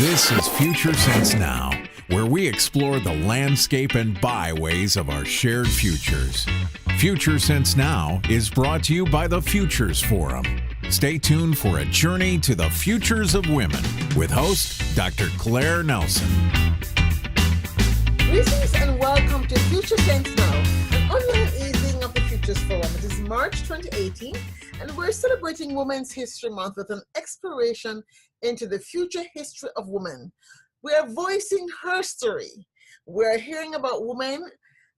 This is Future Sense Now, where we explore the landscape and byways of our shared futures. Future Sense Now is brought to you by the Futures Forum. Stay tuned for a journey to the futures of women with host Dr. Claire Nelson. Greetings and welcome to Future Sense Now, an online evening of the Futures Forum. It is March 2018 and we're celebrating Women's History Month with an exploration into the future history of women. We are voicing Herstory. We're hearing about women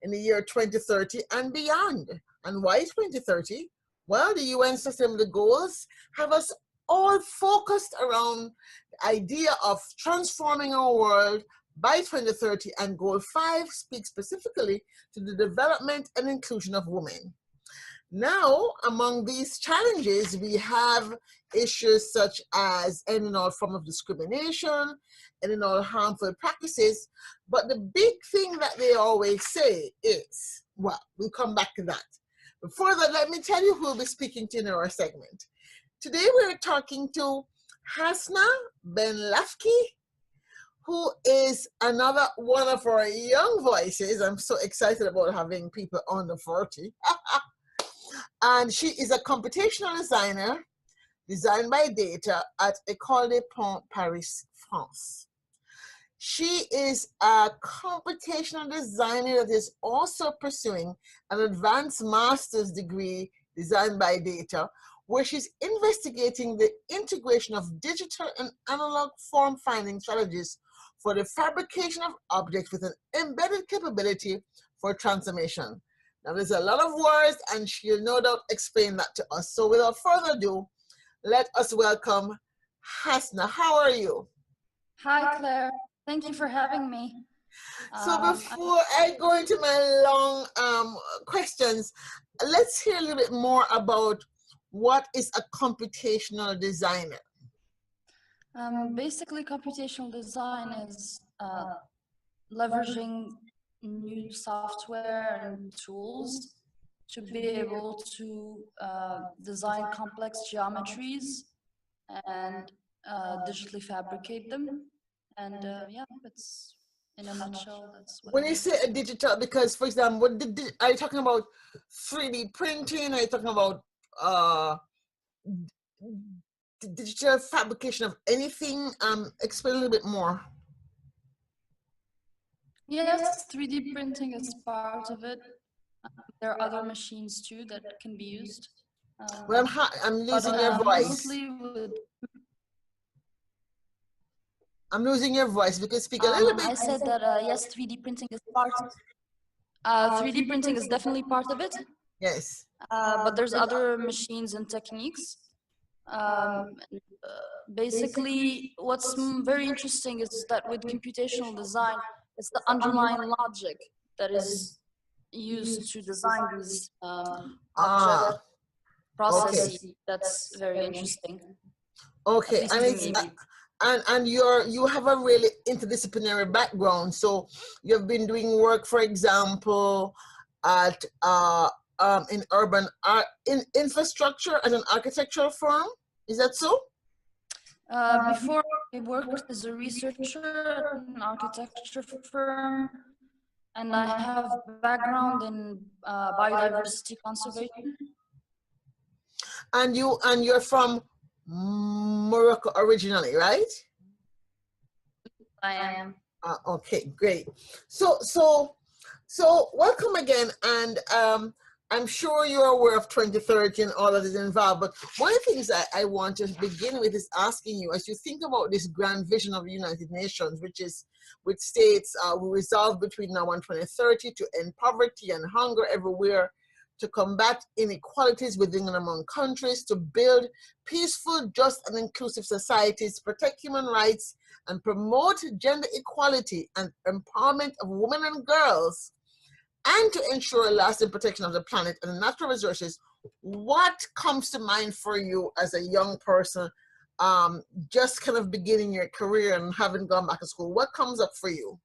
in the year 2030 and beyond. And why 2030? Well, the UN Sustainable Goals have us all focused around the idea of transforming our world by 2030, and Goal 5 speaks specifically to the development and inclusion of women. Now, among these challenges, we have issues such as ending all form of discrimination, ending all harmful practices, but the big thing that they always say is, well, we'll come back to that. Before that, let me tell you who will be speaking to in our segment. Today, we're talking to HASNAA BENLAFKIH, who is another one of our young voices. I'm so excited about having people under 40. And she is a computational designer, designed by data at École des Ponts, Paris, France. She is a computational designer that is also pursuing an advanced master's degree, designed by data, where she's investigating the integration of digital and analog form finding strategies for the fabrication of objects with an embedded capability for transformation. Now, there's a lot of words, and she'll no doubt explain that to us. So without further ado, let us welcome HASNAA. How are you? Hi, Claire. Thank you for having me. So before I go into my long questions, let's hear a little bit more about what is a computational designer. Basically, computational design is leveraging new software and tools to be able to design complex geometries and digitally fabricate them. And yeah, it's in a nutshell. That's what when you say a digital, because for example, are you talking about 3D printing? Are you talking about digital fabrication of anything? Explain a little bit more. Yes, 3D printing is part of it. There are other machines too that can be used. Well, I'm losing your voice. I'm losing your voice. You can speak a little bit. I said that yes, 3D printing is part. 3D printing is definitely part of it. Yes. But there's other machines and techniques. Basically, what's very interesting is that with computational design, it's the underlying logic that is used to design these object processes. Okay. That's very interesting. Okay, and you have a really interdisciplinary background. So you've been doing work, for example, at in urban infrastructure at an architectural firm. Is that so? Before I worked as a researcher at an architecture firm, and I have background in biodiversity conservation. And you're from Morocco originally, right? I am. Okay, great. So welcome again, and I'm sure you're aware of 2030 and all that is involved, but one of the things I want to begin with is asking you, as you think about this grand vision of the United Nations, which states we resolve between now and 2030 to end poverty and hunger everywhere, to combat inequalities within and among countries, to build peaceful, just, and inclusive societies, protect human rights, and promote gender equality and empowerment of women and girls, and to ensure lasting protection of the planet and the natural resources. What comes to mind for you as a young person, just kind of beginning your career and having gone back to school? What comes up for you?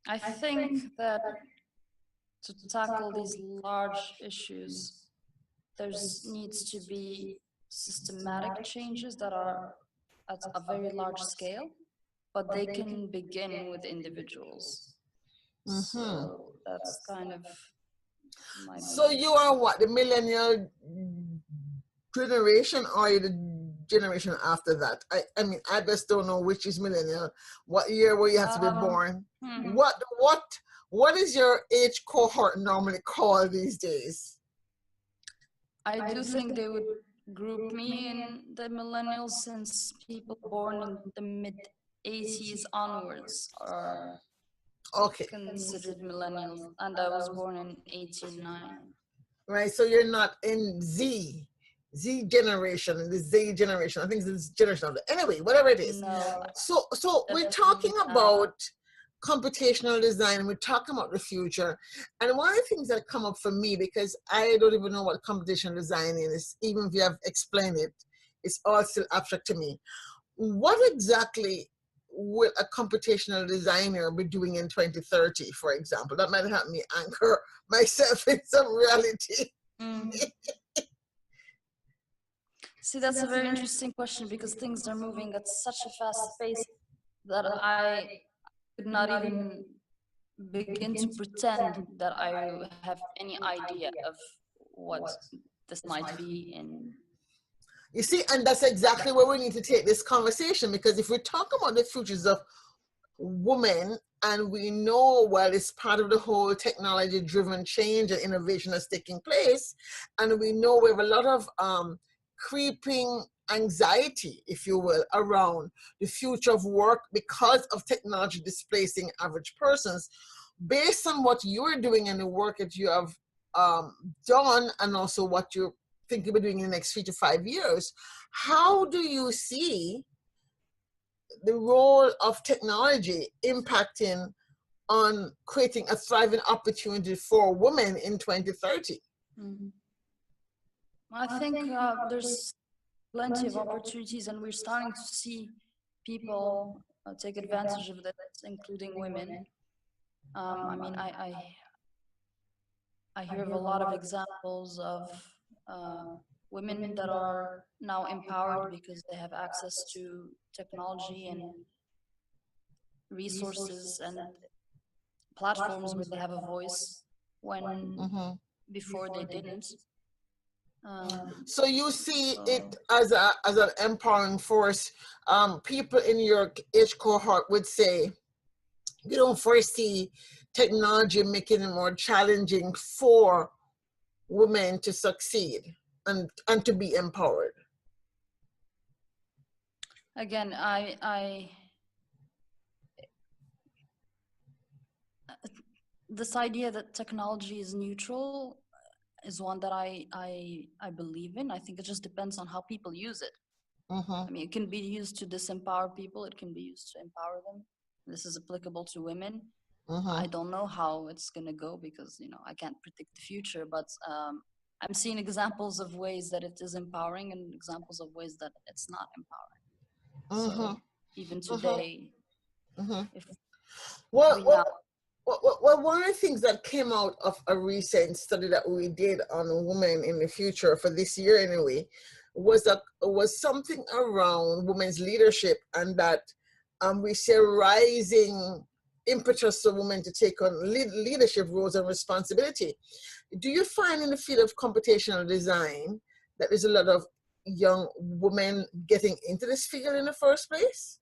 I think that to tackle these large issues there's needs to be systematic changes that are at a very large scale, but they can begin with individuals. So that's kind of my So you are what, the millennial generation, or the generation after that? I mean, I just don't know which is millennial. What year will you have to be born? What is your age cohort normally called these days? I do think they would group me in the millennials, since people born in the mid-80s onwards are considered millennials, and I was born in 89. Right, so you're not in Z generation, the Z generation. I think it's generation. Anyway, whatever it is. No. So we're talking about computational design, and we're talking about the future. And one of the things that come up for me, because I don't even know what computational design is, even if you have explained it, it's all still abstract to me. What exactly will a computational designer be doing in 2030, for example? That might help me anchor myself in some reality. See, that's a very interesting question, because things are moving at such a fast pace that I could not even begin to pretend that I have any idea of what this might be in. You see, and that's exactly where we need to take this conversation, because if we're talking about the futures of women, and we know, well, it's part of the whole technology-driven change and innovation that's taking place, and we know we have a lot of creeping anxiety, if you will, around the future of work because of technology displacing average persons. Based on what you're doing and the work that you have done, and also what you think you'll be doing in the next 3 to 5 years, how do you see the role of technology impacting on creating a thriving opportunity for women in 2030? I think there's plenty of opportunities, and we're starting to see people take advantage of this, including women. I mean, I hear of a lot of examples of women that are now empowered because they have access to technology and resources and platforms where they have a voice when before they didn't. So you see it as an empowering force. People in your age cohort would say you don't foresee technology making it more challenging for women to succeed and to be empowered. Again, this idea that technology is neutral is one that I believe in. I think it just depends on how people use it. I mean, it can be used to disempower people. It can be used to empower them. This is applicable to women. I don't know how it's going to go, because, you know, I can't predict the future, but I'm seeing examples of ways that it is empowering and examples of ways that it's not empowering. So even today, Well, one of the things that came out of a recent study that we did on women in the future for this year anyway, was something around women's leadership, and that we see a rising impetus for women to take on leadership roles and responsibility. Do you find in the field of computational design that there's a lot of young women getting into this field in the first place?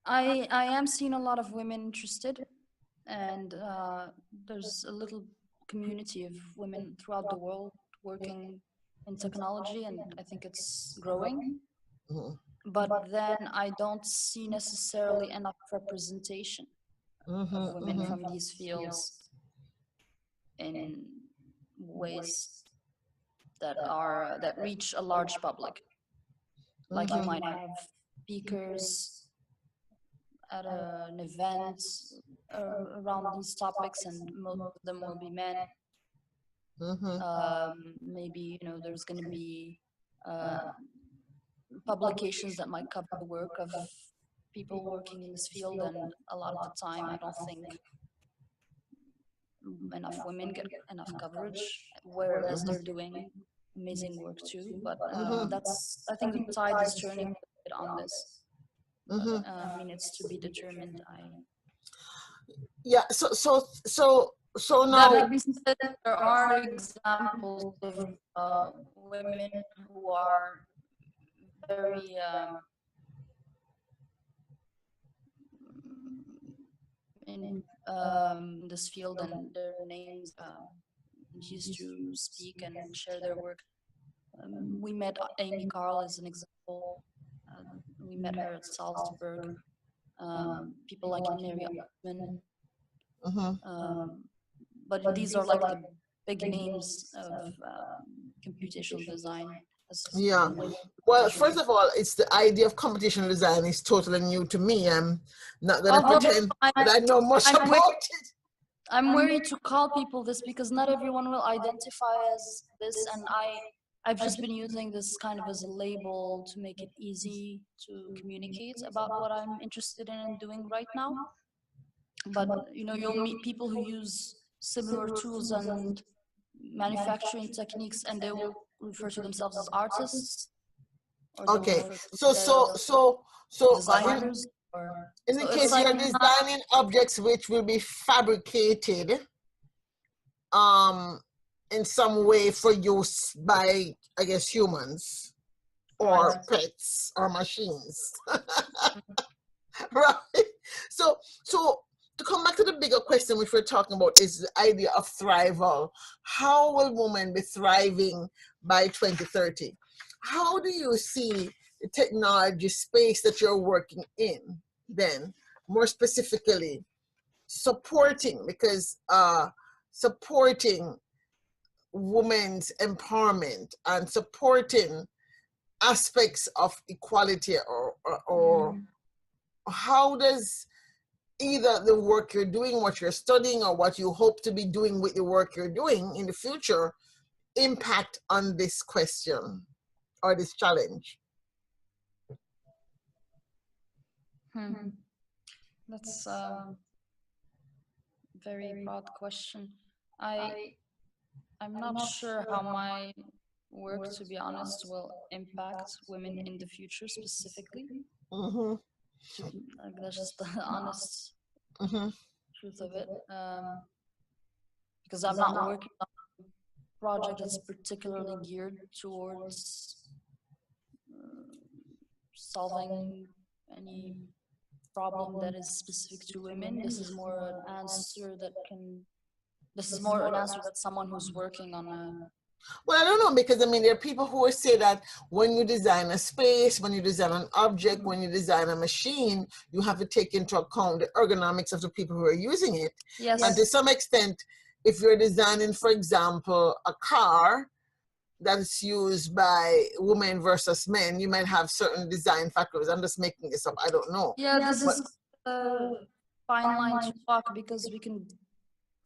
I am seeing a lot of women interested, and there's a little community of women throughout the world working in technology, and I think it's growing. But then I don't see necessarily enough representation of women from these fields in ways that reach a large public. Like you might have speakers at an event around these topics, and most of them will be men. Maybe, you know, there's going to be publications that might cover the work of people working in this field, and a lot of the time I don't think enough women get enough coverage where it is they're doing amazing work too. But that's, I think the tide is turning a bit on this. But, I mean, it's to be determined. Yeah. So now. That being said, there are examples of women who are very in this field, and their names used to speak and share their work. We met Amy Carl as an example. We met her at Salzburg. People like Mary Altman. But these are like the big names of computational design. Yeah. Well, first of all, it's the idea of computational design is totally new to me. I'm not going to pretend that I know much about it. I'm worried to call people this because not everyone will identify as this, and I've just been using this kind of as a label to make it easy to communicate about what I'm interested in and doing right now. But you know, you'll meet people who use similar tools and manufacturing techniques, and they will refer to themselves as artists. Okay, so designers. In the case you're designing objects which will be fabricated in some way for use by, I guess, humans or pets or machines. Right? So to come back to the bigger question which we're talking about is the idea of thrival. How will women be thriving by 2030? How do you see the technology space that you're working in then, more specifically, supporting, because supporting women's empowerment and supporting aspects of equality, or how does either the work you're doing, what you're studying, or what you hope to be doing with the work you're doing in the future impact on this question or this challenge? That's a very broad question. I'm not sure how my work, to be honest, will impact women in the future specifically. That's just the honest truth of it. Because I'm not working on a project that's particularly geared towards solving any problem that is specific to women. This is more an answer that someone who's working on a... Well, I don't know, because I mean, there are people who will say that when you design a space, when you design an object, when you design a machine, you have to take into account the ergonomics of the people who are using it. Yes. And to some extent, if you're designing, for example, a car that's used by women versus men, you might have certain design factors. I'm just making this up. I don't know. Yeah, this is a fine line to walk, because we can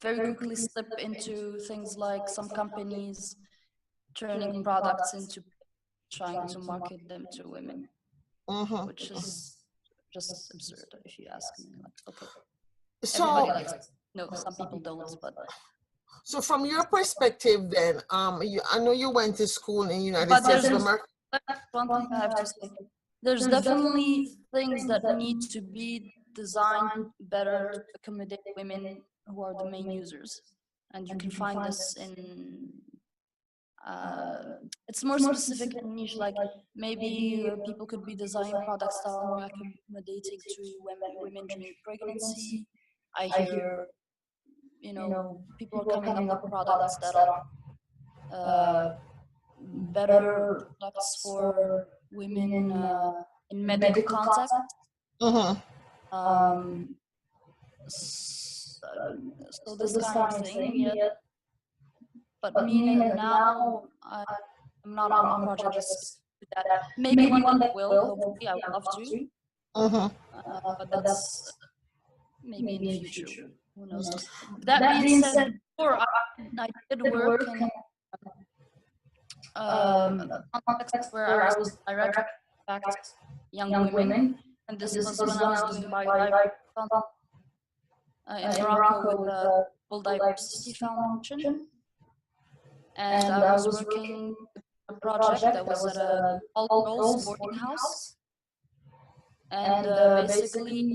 very quickly slip into things like some companies turning products into trying to market them to women, which is just absurd, if you ask me. Like, okay, everybody likes it. No, some people don't, but... So from your perspective then, I know you went to school in the United States of America. One thing I have to say, there's definitely things that need to be designed better to accommodate women who are the main users. And you can find this in, it's more specific and niche, like maybe people could be designing products that are more accommodating to women during pregnancy. I hear, you know, people are coming up with products that are better products for women in medical context. So this kind of thing, yeah. But me now, I'm not on a project just that. Maybe one that will, hopefully, I would love to. But that's maybe in the future. Who knows? That being said, before I did work in a context where I was directing young women, and this was when I was doing biodiversity in Morocco with the World Diversity Foundation, and I was working with a project that was at a all-girls boarding house. And basically,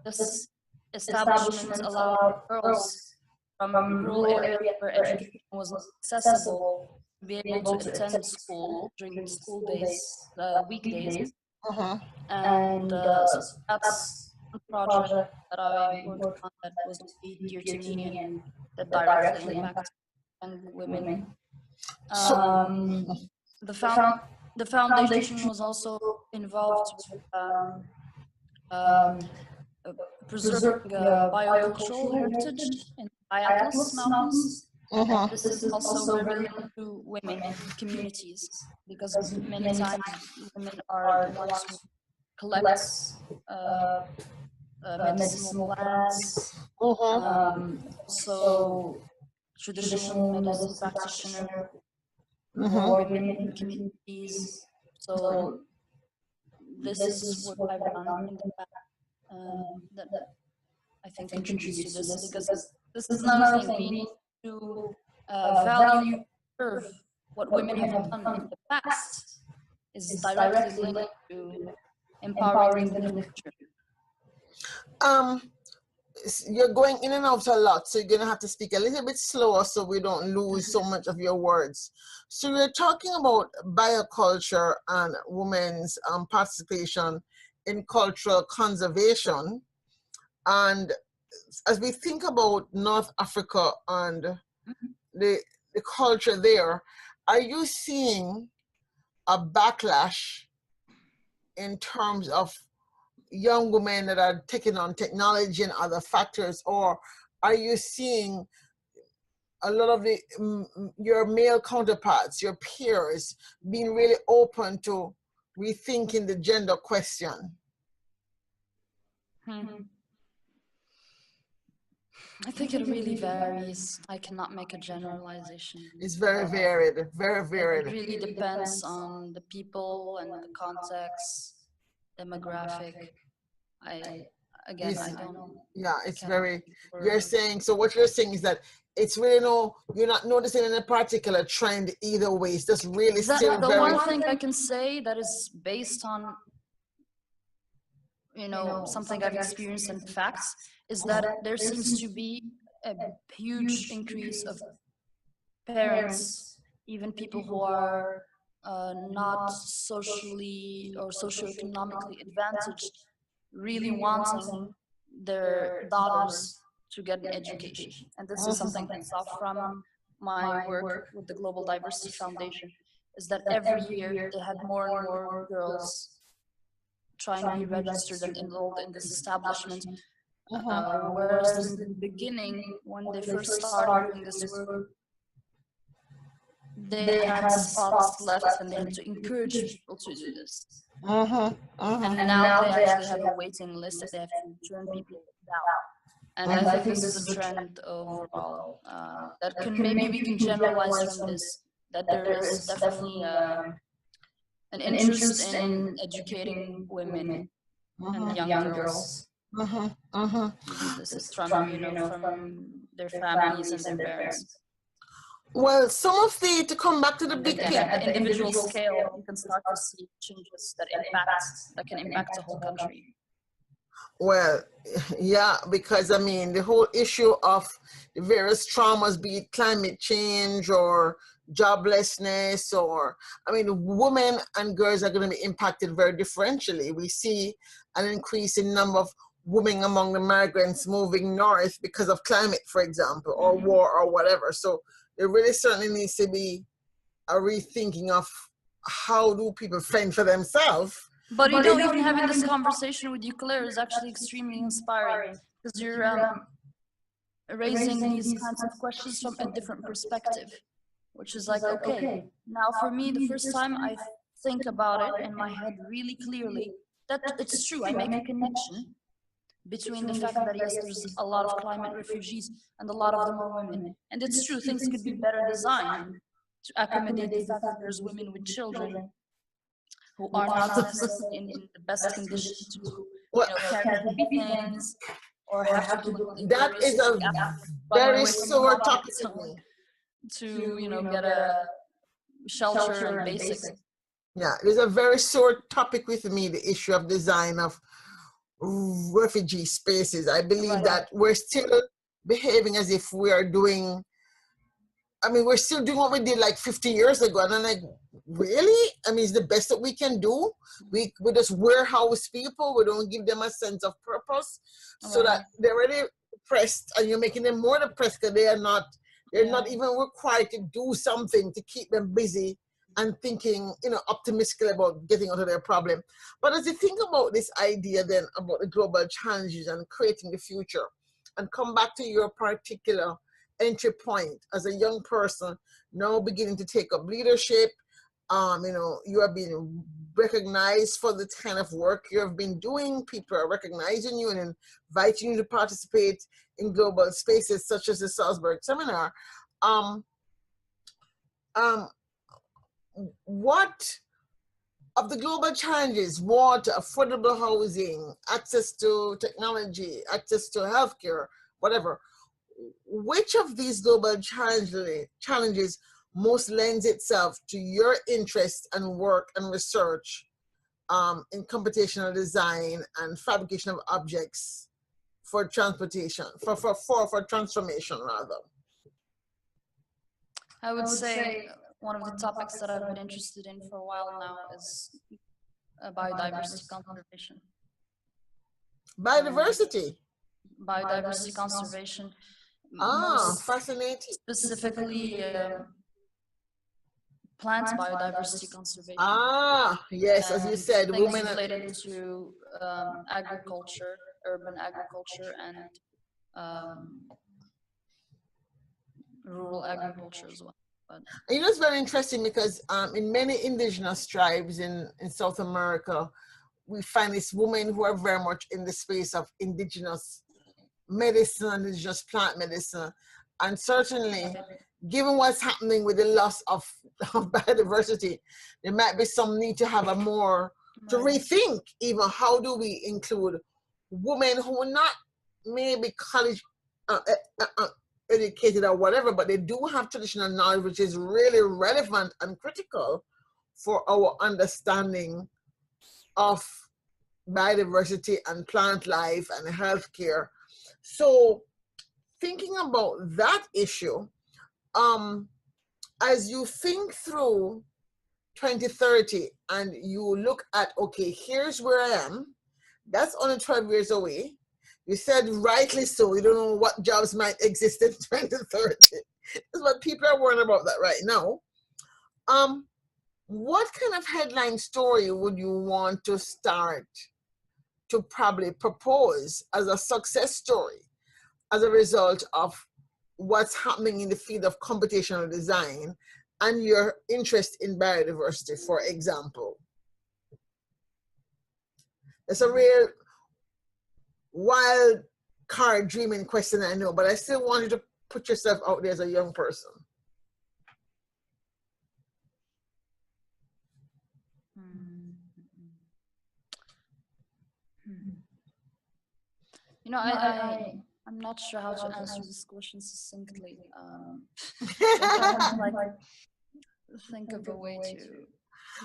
this establishment allowed girls from rural areas where education was not accessible to be able to attend school during school days, weekdays. And so that's a project that I worked on that was very dear to me and that directly impacts young women. The foundation was also involved with preserving biocultural heritage in Atlas Mountains. This is also very linked to women communities because many times women are the ones who collect medicinal plants, also traditional medicine practitioner, women in communities. So this is what I've done in the past that I think contributes to this, because this is another thing. We need to value, serve what women have done in the past is directly linked to empowering them in the future. You're going in and out a lot, so you're going to have to speak a little bit slower so we don't lose so much of your words. So you're talking about bioculture and women's participation in cultural conservation. And as we think about North Africa and the culture there, are you seeing a backlash in terms of young women that are taking on technology and other factors, or are you seeing a lot of your male counterparts, your peers, being really open to rethinking the gender question? I think it really varies. I cannot make a generalization. It's very varied, very varied. It really depends on the people and the context, demographic. I don't know. Yeah, it's very, you're saying, so what you're saying is that it's really you're not noticing any particular trend either way. It's just really still the very... one thing I can say that is based on, something I've experienced in facts is that there seems to be a huge increase of parents, even people who are not socially or socioeconomically advantaged, really wanting their daughters to get an education. And this is something I saw from my work with the Global Diversity Foundation, is that every year they had more and more girls trying to be registered and enrolled in this establishment. Whereas in the beginning, when they first started doing this work, they had spots left and they had to encourage people to do this. And now they actually have a waiting list that they have to turn people down. And I think this is a trend overall that maybe we can generalize from this, that there is definitely an interest in educating women and young girls. This is from, from their families and their parents. Well, some of to come back to the big picture. At the individual scale, you can start to see changes that can impact the whole country. Well, yeah, because I mean, the whole issue of the various traumas, be it climate change or joblessness, or, I mean, women and girls are going to be impacted very differentially. We see an increase in number of women among the migrants moving north because of climate, for example, or war or whatever. So there really certainly needs to be a rethinking of how do people fend for themselves. But even having this conversation with you, Claire, is actually extremely inspiring, because you're raising these kinds of questions from a different perspective, which is like, okay, now for me, the first time I think about it in my head really clearly, that it's true, I make a connection between the fact that, yes, there's a lot of climate refugees and a lot of them are women. And it's true, things could be better designed to accommodate the fact that there's women with children who are not necessarily in the best condition to carry heavy things or have to do... That is a very sore topic to get a shelter and basics. Yeah, there's a very sore topic with me, the issue of design of refugee spaces. I believe that we're still behaving as if we are doing, I mean, we're still doing what we did like 50 years ago. And I'm like, really? I mean, it's the best that we can do. We just warehouse people. We don't give them a sense of purpose so that they're already depressed, and you're making them more depressed because they're not even required to do something to keep them busy and thinking, optimistically about getting out of their problem. But as you think about this idea then about the global challenges and creating the future, and come back to your particular entry point as a young person now beginning to take up leadership, you are being recognized for the kind of work you have been doing. People are recognizing you and inviting you to participate in global spaces such as the Salzburg seminar. What of the global challenges, water, affordable housing, access to technology, access to healthcare, whatever, which of these global challenges most lends itself to your interest and work and research in computational design and fabrication of objects for transportation, for transformation rather? I would say one of the topics that I've been interested in for a while now is biodiversity conservation. Biodiversity conservation. Fascinating. Specifically, plant biodiversity conservation. Yes, as you said, things women related to agriculture, urban agriculture, and rural agriculture as well. But it's very interesting because in many indigenous tribes in South America, we find these women who are very much in the space of indigenous medicine, indigenous plant medicine. And certainly, given what's happening with the loss of biodiversity, there might be some need to have a more, to rethink even how do we include women who are not maybe college educated or whatever, but they do have traditional knowledge, which is really relevant and critical for our understanding of biodiversity and plant life and healthcare. So thinking about that issue, as you think through 2030 and you look at, okay, here's where I am, that's only 12 years away. You said rightly so, you don't know what jobs might exist in 2030. That's what people are worrying about that right now. What kind of headline story would you want to start to probably propose as a success story as a result of what's happening in the field of computational design and your interest in biodiversity, for example? It's a real wild card dreaming question, I know, but I still want you to put yourself out there as a young person. I'm not sure how to answer this question succinctly. Think of a way to.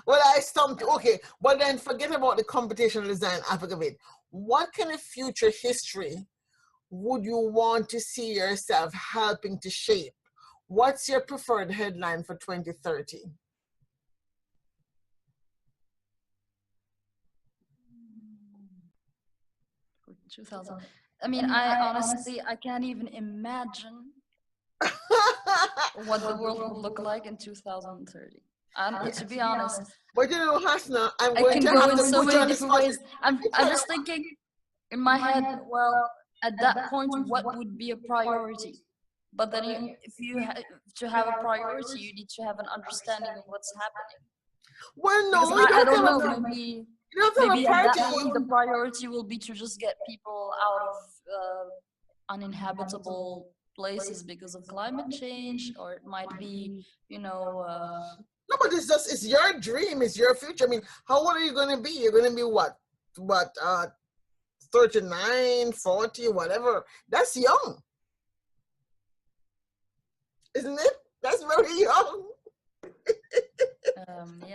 Well, I stumped you. Okay, well then forget about the computational design aspect of it. What kind of future history would you want to see yourself helping to shape? What's your preferred headline for 2030? For 2000. I mean, I honestly can't even imagine what the world will look like in 2030. To be honest. But HASNA, I'm going to go have in to so put you many on the different spot. ways. I'm just thinking in my head, well, at that point, what would be a priority? But then if you to have a priority, you need to have an understanding of what's happening. Well, no, I don't know, maybe at that point, the priority will be to just get people out of uninhabitable places because of climate change, or it might be, No, but it's your dream, it's your future. I mean, how old are you going to be? You're going to be what, 39, 40, whatever. That's young. Isn't it? That's very young.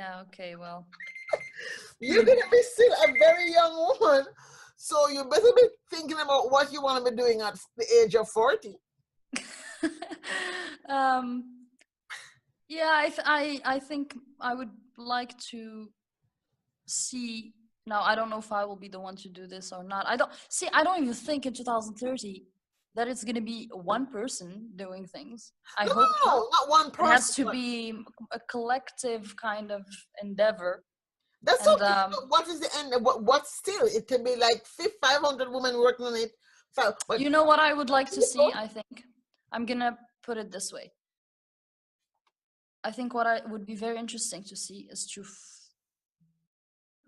Yeah, okay, well. You're going to be still a very young woman. So you better be thinking about what you want to be doing at the age of 40. Yeah, I think I would like to see. Now, I don't know if I will be the one to do this or not. I don't even think in 2030 that it's going to be one person doing things. I hope No, not one it has person. to be a collective kind of endeavor. That's And okay. But what is the end? What still? It can be like 500 women working on it. But you know what I would like to see? I think I'm going to put it this way. I think what I would be very interesting to see is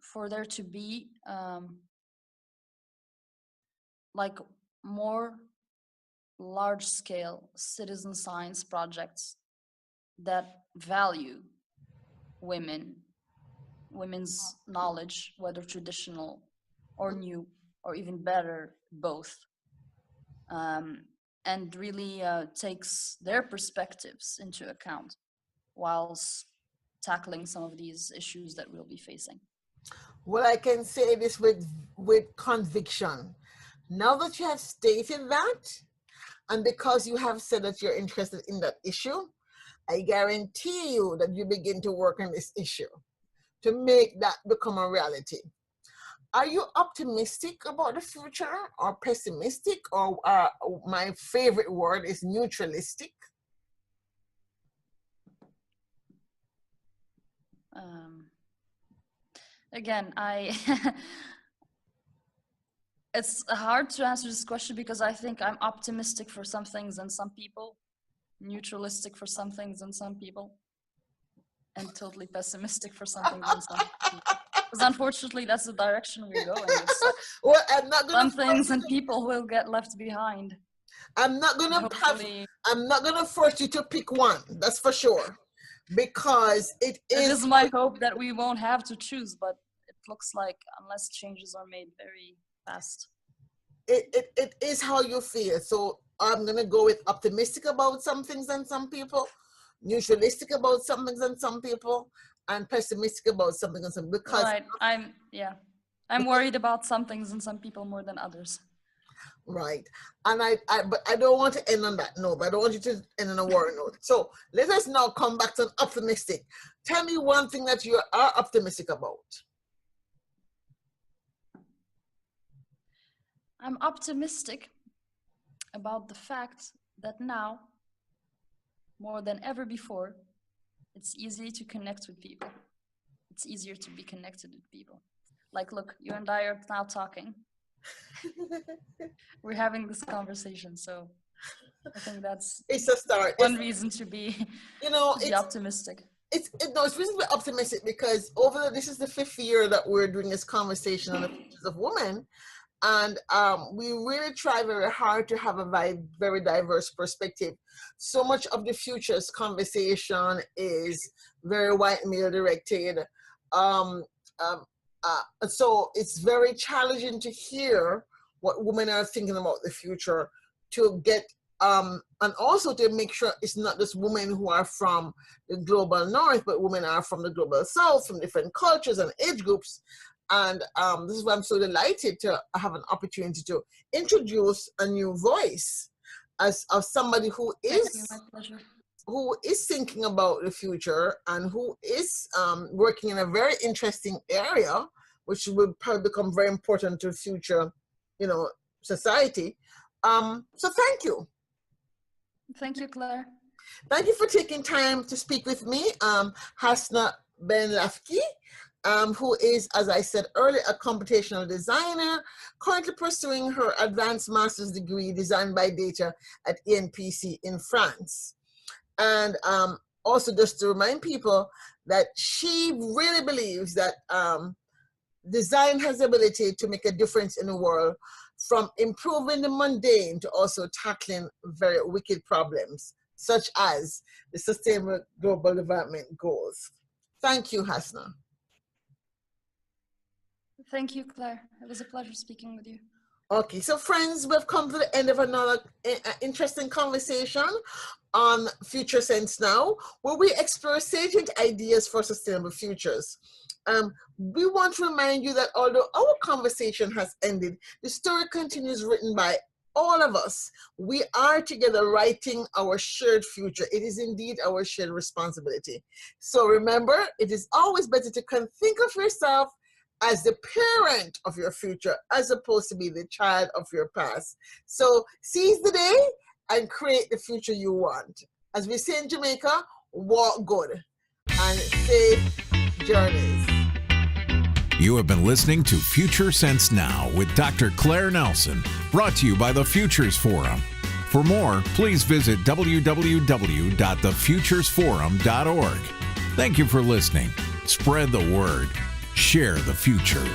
for there to be like more large-scale citizen science projects that value women's knowledge, whether traditional or new, or even better, both, and really takes their perspectives into account whilst tackling some of these issues that we'll be facing. well, I can say this with conviction. Now that you have stated that, and because you have said that you're interested in that issue, I guarantee you that you begin to work on this issue to make that become a reality. Are you optimistic about the future or pessimistic, or my favorite word is neutralistic? Again, it's hard to answer this question because I think I'm optimistic for some things and some people, neutralistic for some things and some people, and totally pessimistic for some things and some people. Because unfortunately, that's the direction we're going. Well, I'm not gonna some things and people will get left behind. I'm not gonna force you to pick one. That's for sure, because it is my hope that we won't have to choose, but it looks like unless changes are made very fast. It is how you feel. So I'm gonna go with optimistic about some things and some people, neutralistic about some things and some people, and pessimistic about something and some, because right. I'm worried about some things and some people more than others. Right. And but I don't want to end on that note, but I don't want you to end on a worry note. So let us now come back to an optimistic. Tell me one thing that you are optimistic about. I'm optimistic about the fact that now, more than ever before, it's easy to connect with people. It's easier to be connected with people. Like, look, you and I are now talking. We're having this conversation, so I think it's a start. One reason to be, to be optimistic. It's reason to be optimistic because this is the 5th year that we're doing this conversation on the futures of women. And we really try very hard to have a very diverse perspective. So much of the futures conversation is very white male directed. So it's very challenging to hear what women are thinking about the future, to get and also to make sure it's not just women who are from the global north, but women are from the global south, from different cultures and age groups. And this is why I'm so delighted to have an opportunity to introduce a new voice as of somebody who is thinking about the future and who is working in a very interesting area, which will probably become very important to future, society. So thank you. Thank you, Claire. Thank you for taking time to speak with me, HASNAA BENLAFKIH, who is, as I said earlier, a computational designer, currently pursuing her advanced master's degree, Design by Data, at ENPC in France. And also just to remind people that she really believes that design has the ability to make a difference in the world, from improving the mundane to also tackling very wicked problems, such as the Sustainable Global Development Goals. Thank you, HASNAA. Thank you, Claire. It was a pleasure speaking with you. Okay, so friends, we've come to the end of another interesting conversation on Future Sense Now, where we explore salient ideas for sustainable futures. We want to remind you that although our conversation has ended, the story continues written by all of us. We are together writing our shared future. It is indeed our shared responsibility. So remember, it is always better to think of yourself as the parent of your future as opposed to be the child of your past. So seize the day and create the future you want. As we say in Jamaica, walk good and safe journeys. You have been listening to Future Sense Now with Dr. Claire Nelson, brought to you by the Futures Forum. For more, please visit www.thefuturesforum.org. Thank you for listening. Spread the word. Share the future.